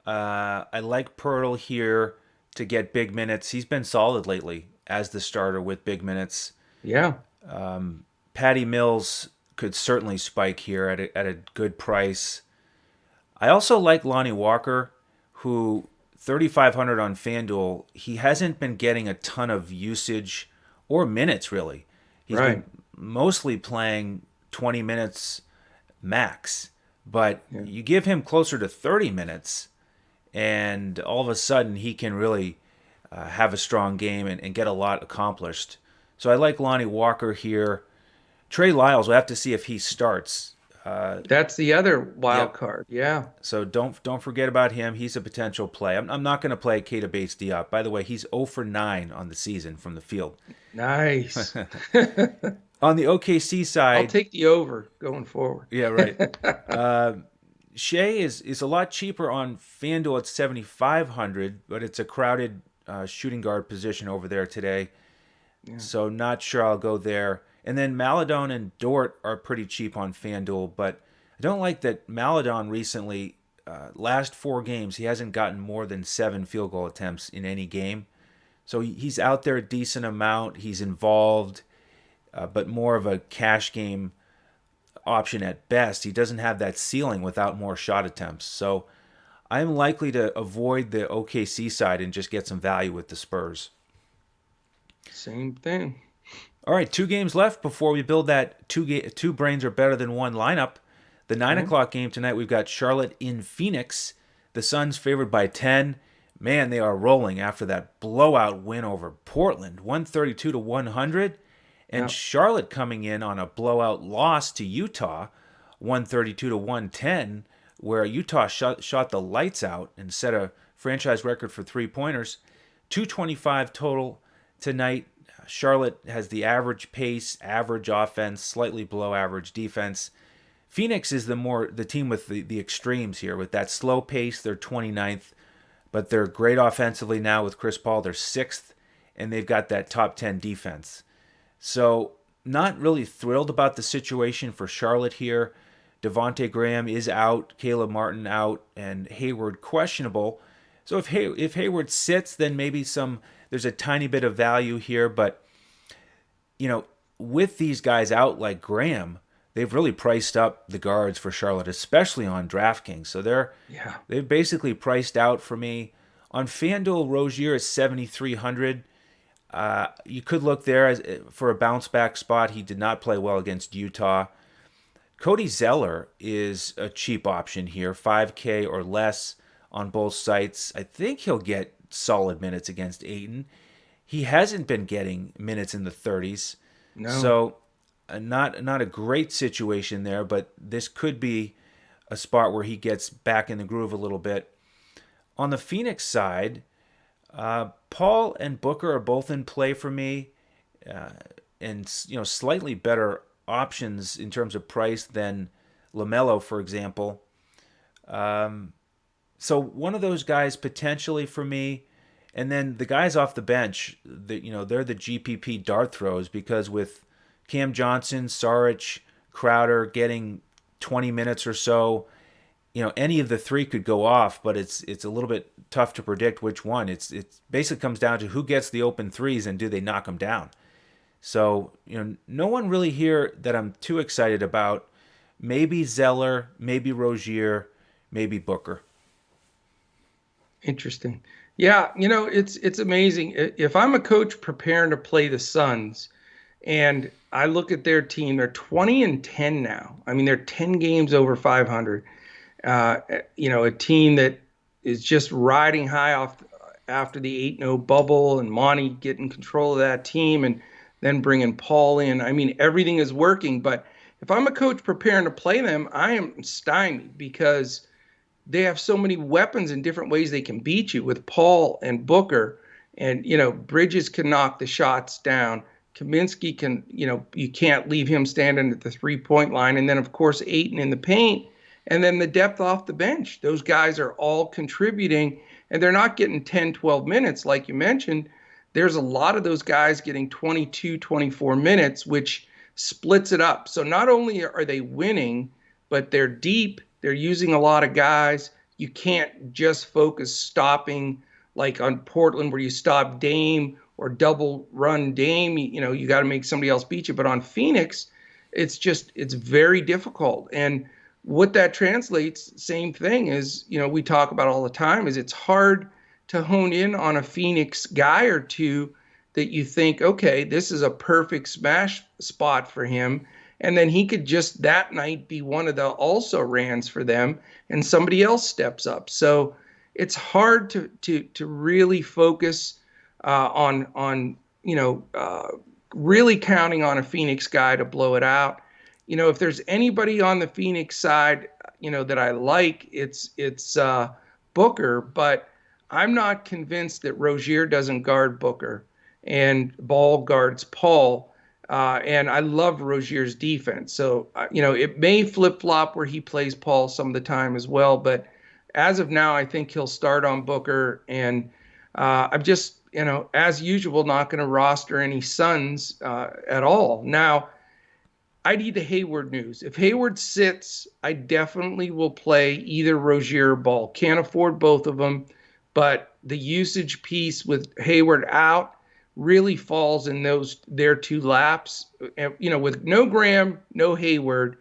I like Pirtle here to get big minutes. He's been solid lately as the starter with big minutes. Yeah. Patty Mills could certainly spike here at a good price. I also like Lonnie Walker, who 3,500 on FanDuel. He hasn't been getting a ton of usage or minutes really. He's Right. been mostly playing 20 minutes max, but Yeah. you give him closer to 30 minutes, and all of a sudden he can really have a strong game and get a lot accomplished. So I like Lonnie Walker here. Trey Lyles, we'll have to see if he starts. That's the other wild Yep. card. Yeah. So don't forget about him. He's a potential play. I'm not going to play Keita Bates-Diop. By the way, he's 0 for 9 on the season from the field. Nice. On the OKC I'll side, take the over going forward. yeah, right. Shea is a lot cheaper on FanDuel at 7,500, but it's a crowded shooting guard position over there today. Yeah. So not sure I'll go there. And then Maladon and Dort are pretty cheap on FanDuel, but I don't like that Maladon recently, last 4 games, he hasn't gotten more than 7 field goal attempts in any game. So he's out there a decent amount. He's involved, but more of a cash game option at best. He doesn't have that ceiling without more shot attempts. So I'm likely to avoid the OKC side and just get some value with the Spurs. Same thing. All right, 2 games left before we build that two brains are better than one lineup. The 9 o'clock game tonight, we've got Charlotte in Phoenix. The Suns favored by 10. Man, they are rolling after that blowout win over Portland, 132-100. And Yeah. Charlotte coming in on a blowout loss to Utah, 132-110, where Utah shot the lights out and set a franchise record for 3-pointers. 225 total tonight. Charlotte has the average pace, average offense, slightly below average defense. Phoenix is the team with the extremes here. With that slow pace, they're 29th, but they're great offensively now with Chris Paul. They're 6th, and they've got that top 10 defense. So not really thrilled about the situation for Charlotte here. Devontae Graham is out, Caleb Martin out, and Hayward questionable. So if Hayward sits, then maybe there's a tiny bit of value here. But, with these guys out like Graham, they've really priced up the guards for Charlotte, especially on DraftKings. So they've basically priced out for me. On FanDuel, Rozier is 7,300. You could look there for a bounce back spot. He did not play well against Utah. Cody Zeller is a cheap option here, 5K or less on both sites. I think he'll get solid minutes against Ayton. He hasn't been getting minutes in the 30s. No. So not a great situation there, but this could be a spot where he gets back in the groove a little bit. On the Phoenix side, Paul and Booker are both in play for me, and slightly better options in terms of price than LaMelo, for example. So one of those guys potentially for me, And then the guys off the bench, they're the GPP dart throws because with Cam Johnson, Saric, Crowder getting 20 minutes or so, any of the three could go off, but it's a little bit tough to predict which one. It basically comes down to who gets the open threes and do they knock them down. So, no one really here that I'm too excited about. Maybe Zeller, maybe Rozier, maybe Booker. Interesting. Yeah, it's amazing. If I'm a coach preparing to play the Suns and I look at their team, they're 20-10 now. I mean, they're 10 games over 500. A team that is just riding high off after the 8-0 bubble and Monty getting control of that team and then bringing Paul in. I mean, everything is working. But if I'm a coach preparing to play them, I am stymied because they have so many weapons in different ways they can beat you with Paul and Booker. And, Bridges can knock the shots down. Kaminsky can, you can't leave him standing at the 3-point line. And then, of course, Ayton in the paint. And then the depth off the bench. Those guys are all contributing, and they're not getting 10, 12 minutes like you mentioned. There's a lot of those guys getting 22, 24 minutes, which splits it up. So not only are they winning, but they're deep. They're using a lot of guys. You can't just focus stopping like on Portland where you stop Dame or double run Dame. You got to make somebody else beat you. But on Phoenix, it's very difficult. And what that translates, same thing is, we talk about all the time, is it's hard to hone in on a Phoenix guy or two that you think, okay, this is a perfect smash spot for him. And then he could just that night be one of the also rans for them and somebody else steps up. So it's hard to really focus on really counting on a Phoenix guy to blow it out. If there's anybody on the Phoenix side, that I like, it's Booker, but I'm not convinced that Rozier doesn't guard Booker and Ball guards Paul. And I love Rozier's defense. So, it may flip-flop where he plays Paul some of the time as well. But as of now, I think he'll start on Booker. And I'm just, as usual, not going to roster any Suns at all. Now, I need the Hayward news. If Hayward sits, I definitely will play either Rozier or Ball. Can't afford both of them, but the usage piece with Hayward out really falls in their two laps. And, with no Graham, no Hayward,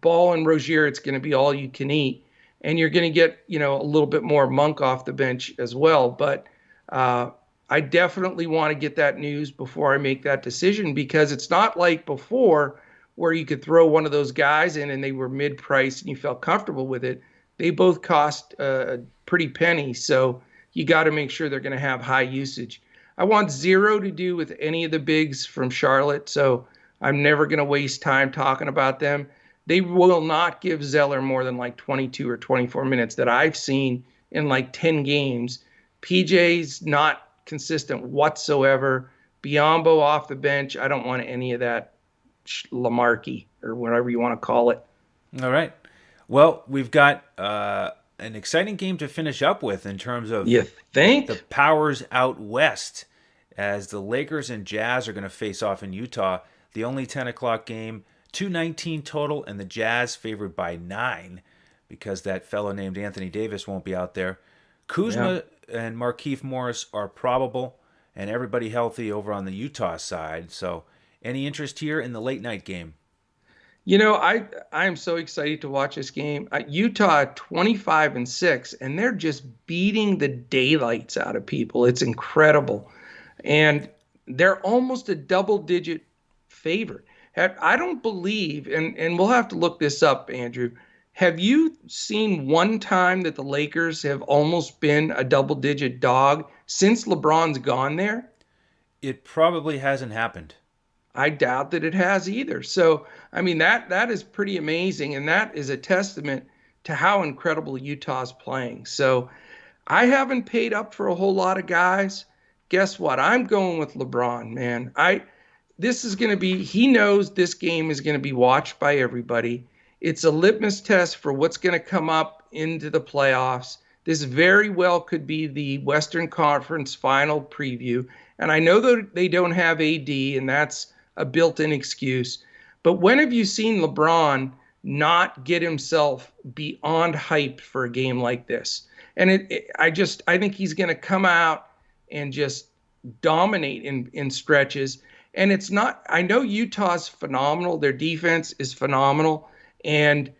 Ball and Rozier, it's going to be all you can eat. And you're going to get, a little bit more Monk off the bench as well. But I definitely want to get that news before I make that decision because it's not like before where you could throw one of those guys in and they were mid-price and you felt comfortable with it. They both cost a pretty penny, so you got to make sure they're going to have high usage. I want zero to do with any of the bigs from Charlotte, so I'm never going to waste time talking about them. They will not give Zeller more than like 22 or 24 minutes that I've seen in like 10 games. PJ's not consistent whatsoever. Biombo off the bench. I don't want any of that Lamarcky or whatever you want to call it. All right. Well, we've got an exciting game to finish up with in terms of you think the powers out west as the Lakers and Jazz are going to face off in Utah. The only 10 o'clock game, 219 total, and the Jazz favored by 9 because that fellow named Anthony Davis won't be out there. Kuzma and Markieff Morris are probable, and everybody healthy over on the Utah side. So any interest here in the late night game? I am so excited to watch this game. Utah 25-6, and they're just beating the daylights out of people. It's incredible. And they're almost a double-digit favorite. I don't believe, and we'll have to look this up, Andrew. Have you seen one time that the Lakers have almost been a double-digit dog since LeBron's gone there? It probably hasn't happened. I doubt that it has either. So, I mean, that is pretty amazing, and that is a testament to how incredible Utah's playing. So, I haven't paid up for a whole lot of guys. Guess what? I'm going with LeBron, man. This is going to be, he knows this game is going to be watched by everybody. It's a litmus test for what's going to come up into the playoffs. This very well could be the Western Conference final preview. And I know that they don't have AD, and that's a built-in excuse. But when have you seen LeBron not get himself beyond hyped for a game like this? And I think he's going to come out and just dominate in stretches. And it's not, I know Utah's phenomenal. Their defense is phenomenal. And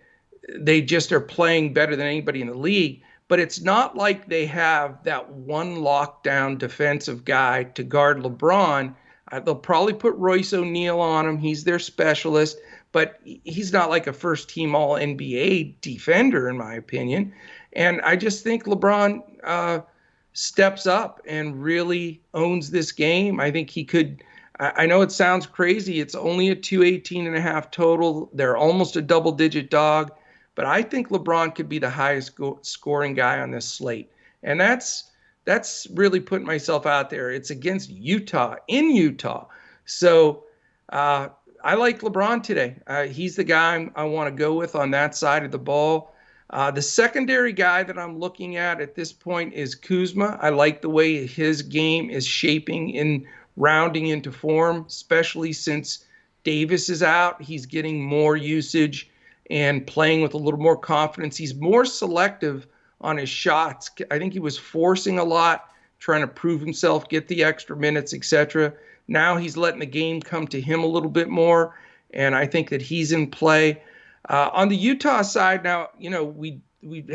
they just are playing better than anybody in the league. But it's not like they have that one lockdown defensive guy to guard LeBron. They'll probably put Royce O'Neal on him. He's their specialist, but he's not like a first-team All-NBA defender, in my opinion. And I just think LeBron steps up and really owns this game. I think he could. I know it sounds crazy. It's only a 218.5 total. They're almost a double-digit dog. But I think LeBron could be the highest scoring guy on this slate. And that's really putting myself out there. It's against Utah, in Utah. So I like LeBron today. He's the guy I want to go with on that side of the ball. The secondary guy that I'm looking at this point is Kuzma. I like the way his game is shaping in rounding into form, especially since Davis is out. He's getting more usage and playing with a little more confidence. He's more selective on his shots. I think he was forcing a lot, trying to prove himself, get the extra minutes, etc. Now he's letting the game come to him a little bit more, and I think that he's in play. On the Utah side now, we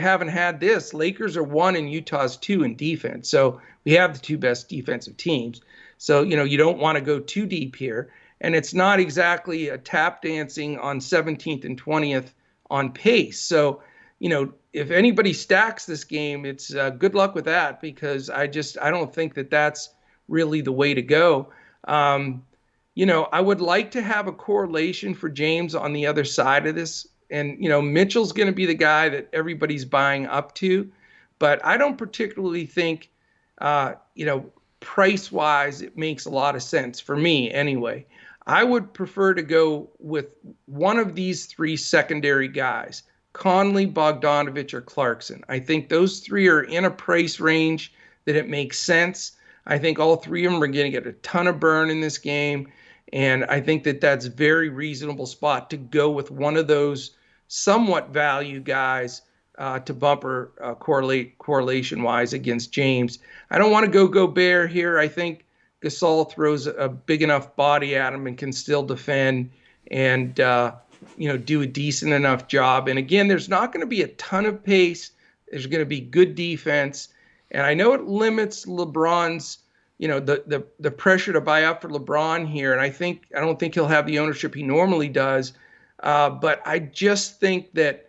haven't had this. Lakers are 1 and Utah's 2 in defense. So we have the two best defensive teams. So, you don't want to go too deep here. And it's not exactly a tap dancing on 17th and 20th on pace. So, if anybody stacks this game, it's good luck with that, because I don't think that that's really the way to go. I would like to have a correlation for James on the other side of this. And, Mitchell's going to be the guy that everybody's buying up to. But I don't particularly think, price-wise, it makes a lot of sense for me anyway. I would prefer to go with one of these three secondary guys, Conley, Bogdanovich, or Clarkson. I think those three are in a price range that it makes sense. I think all three of them are going to get a ton of burn in this game, and I think that that's a very reasonable spot to go with one of those somewhat value guys to bumper correlation-wise against James. I don't want to go Gobert here. I think Gasol throws a big enough body at him and can still defend and, do a decent enough job. And again, there's not going to be a ton of pace. There's going to be good defense. And I know it limits LeBron's, the pressure to buy up for LeBron here. And I don't think he'll have the ownership he normally does. But I just think that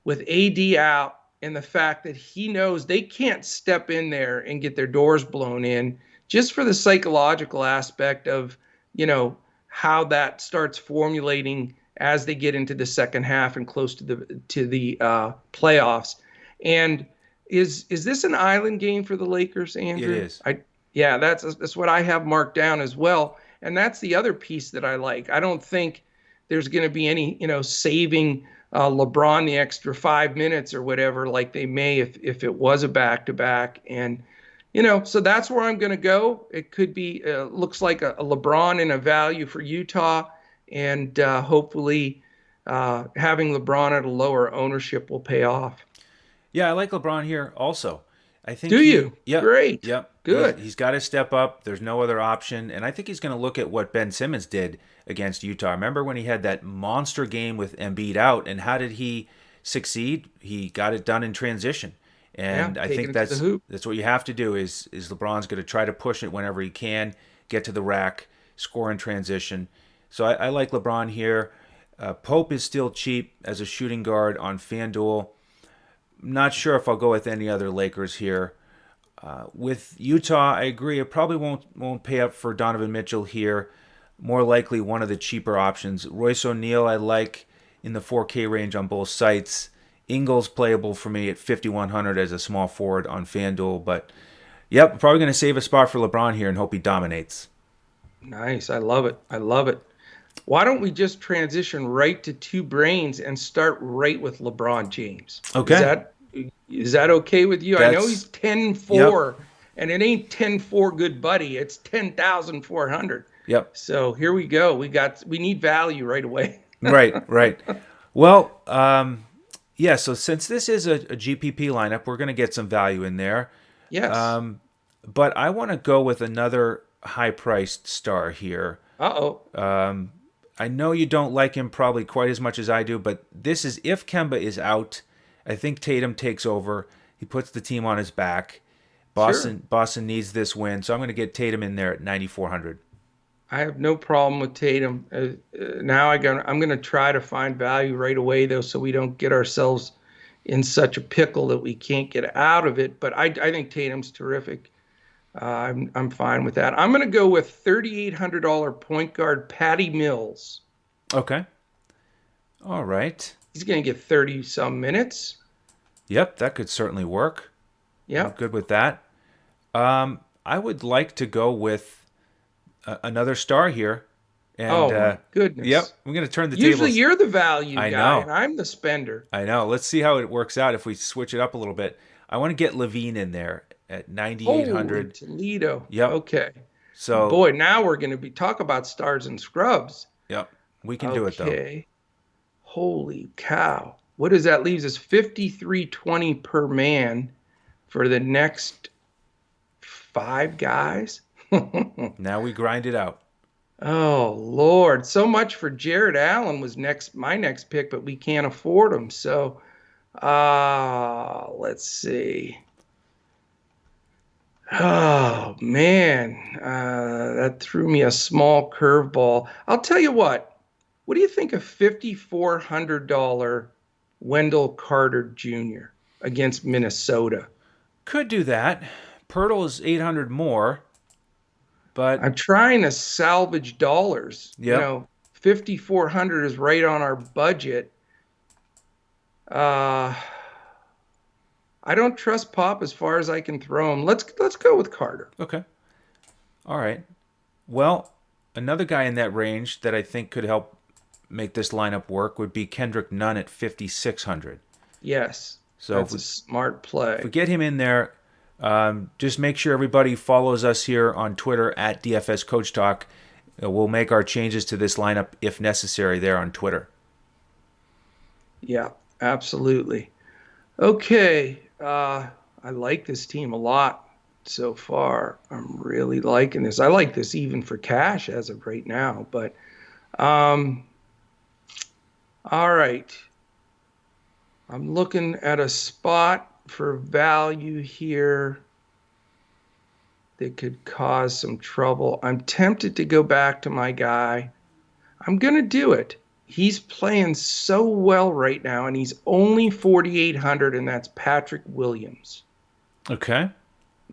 with AD out and the fact that he knows they can't step in there and get their doors blown in, just for the psychological aspect of, how that starts formulating as they get into the second half and close to the playoffs. And is this an island game for the Lakers, Andrew? It is. That's what I have marked down as well. And that's the other piece that I like. I don't think there's going to be any, saving LeBron the extra 5 minutes or whatever, like they may if it was a back-to-back. And so that's where I'm going to go. It could be, looks like a LeBron and a value for Utah, and hopefully having LeBron at a lower ownership will pay off. Yeah, I like LeBron here also. I think. Do you? Yeah. Great. Yep. Good. He's got to step up. There's no other option. And I think he's going to look at what Ben Simmons did against Utah. Remember when he had that monster game with Embiid out, and how did he succeed? He got it done in transition. And I think that's what you have to do is LeBron's going to try to push it whenever he can, get to the rack, score in transition. So I like LeBron here. Pope is still cheap as a shooting guard on FanDuel. Not sure if I'll go with any other Lakers here. With Utah, I agree. It probably won't pay up for Donovan Mitchell here. More likely one of the cheaper options. Royce O'Neal I like in the 4K range on both sites. Ingles playable for me at 5,100 as a small forward on FanDuel. But, yep, probably going to save a spot for LeBron here and hope he dominates. Nice. I love it. Why don't we just transition right to two brains and start right with LeBron James? Okay. Is that okay with you? I know he's That's 10-4, yep, and it ain't 10-4 good buddy. It's 10,400. yep. So here we go. We need value right away. Right, right. Well, yeah. So since this is a GPP lineup, we're going to get some value in there. Yes. Um, but I want to go with another high-priced star here. Uh-oh. I know you don't like him probably quite as much as I do, but this is if Kemba is out. I think Tatum takes over. He puts the team on his back. Sure. Boston needs this win, so I'm going to get Tatum in there at 9,400. I have no problem with Tatum. Now I'm going to try to find value right away, though, so we don't get ourselves in such a pickle that we can't get out of it. But I think Tatum's terrific. I'm fine with that. I'm going to go with $3,800 point guard Patty Mills. Okay. All right. He's going to get 30 some minutes. Yep, that could certainly work. I'm Yeah. good with that. I would like to go with another star here, and Oh my yep, goodness. I'm going to turn the Usually tables. you're the value I guy know, and I'm the spender. I know. Let's see how it works out if we switch it up a little bit. I want to get Levine in there at Holy 9,800. Toledo. Yep. Okay. So, Boy, now we're going to be talk about stars and scrubs. yep, we can do it though. Okay. Holy cow. What does that leaves us? 53.20 per man for the next 5 guys. Now we grind it out. Oh Lord. So much for Jared Allen was my next pick, but we can't afford him. So let's see. Oh man, that threw me a small curveball. I'll tell you what. What do you think of $5,400 Wendell Carter Jr. against Minnesota? Could do that. Pirtle is 800 more, but I'm trying to salvage dollars. yep. 5,400 is right on our budget. I don't trust Pop as far as I can throw him. Let's go with Carter. Okay. All right. Well, another guy in that range that I think could help make this lineup work would be Kendrick Nunn at 5,600. Yes, So that's a smart play. if we get him in there, just make sure everybody follows us here on Twitter at DFS Coach Talk. We'll make our changes to this lineup if necessary there on Twitter. Yeah, absolutely. Okay, I like this team a lot so far. I'm really liking this. I like this even for cash as of right now. But all right, I'm looking at a spot for value here that could cause some trouble. I'm tempted to go back to my guy. I'm going to do it. He's playing so well right now, and he's only 4,800, and that's Patrick Williams. Okay.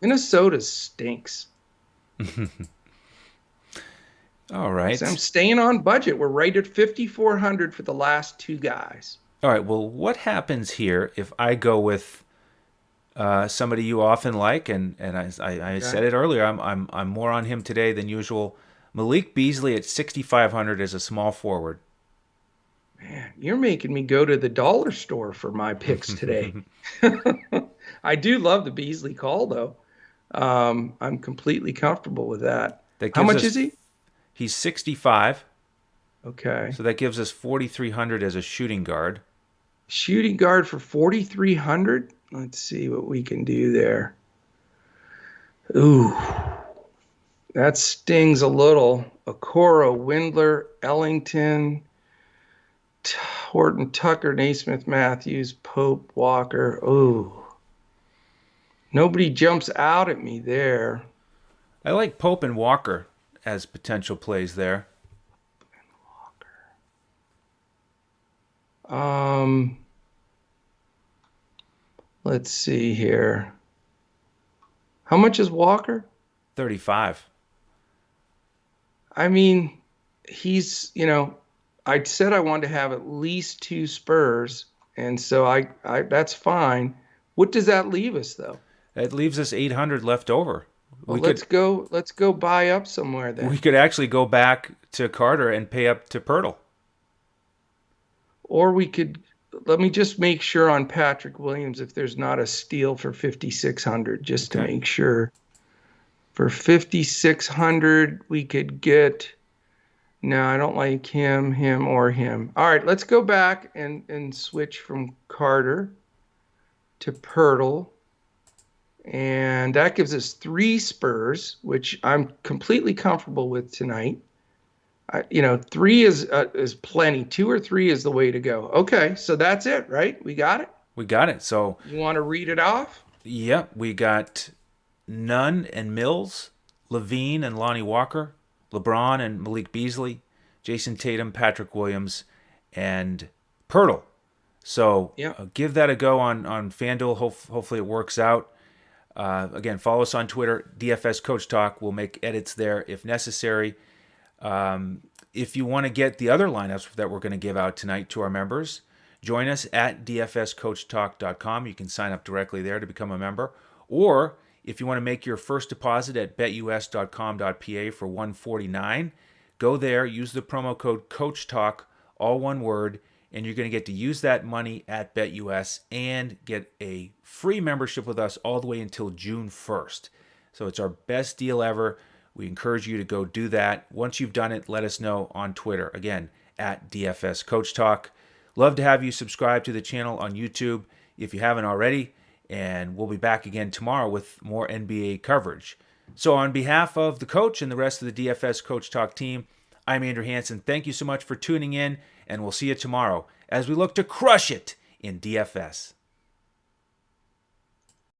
Minnesota stinks. All right. So I'm staying on budget. We're right at 5,400 for the last 2 guys. All right. Well, what happens here if I go with somebody you often like, and I said it earlier, I'm more on him today than usual. Malik Beasley at 6,500 as a small forward. Man, you're making me go to the dollar store for my picks today. I do love the Beasley call, though. I'm completely comfortable with that. How much is he? He's 65. Okay. So that gives us 4,300 as a shooting guard. Shooting guard for 4,300? Let's see what we can do there. Ooh, that stings a little. Okoro, Windler, Ellington, Horton, Tucker, Naismith, Matthews, Pope, Walker. Ooh. Nobody jumps out at me there. I like Pope and Walker as potential plays there. Let's see here. How much is Walker? 35. I mean, he's, I said I wanted to have at least 2 Spurs, and so I that's fine. What does that leave us, though? It leaves us 800 left over. Well, let's go buy up somewhere then. We could actually go back to Carter and pay up to Pirtle. Or we could let me just make sure on Patrick Williams if there's not a steal for 5,600, just to Okay. make sure. For 5,600, we could get. No, I don't like him, or him. All right, let's go back and switch from Carter to Pirtle. And that gives us 3 Spurs, which I'm completely comfortable with tonight. 3 is plenty. 2 or 3 is the way to go. Okay, so that's it, right? We got it. We got it. So, You want to read it off? yep, we got Nunn and Mills, Levine and Lonnie Walker, LeBron and Malik Beasley, Jason Tatum, Patrick Williams, and Pirtle. So Yeah. give that a go on FanDuel. Hopefully it works out. Again, follow us on Twitter, DFS Coach Talk. We'll make edits there if necessary. If you want to get the other lineups that we're going to give out tonight to our members, join us at dfscoachtalk.com. You can sign up directly there to become a member. Or if you want to make your first deposit at betus.com.pa for $149, go there, use the promo code CoachTalk, all one word, and you're going to get to use that money at BetUS and get a free membership with us all the way until June 1st. So it's our best deal ever. We encourage you to go do that. Once you've done it, let us know on Twitter. Again, at DFS Coach Talk. Love to have you subscribe to the channel on YouTube if you haven't already. And we'll be back again tomorrow with more NBA coverage. So on behalf of the coach and the rest of the DFS Coach Talk team, I'm Andrew Hansen. Thank you so much for tuning in, and we'll see you tomorrow as we look to crush it in DFS.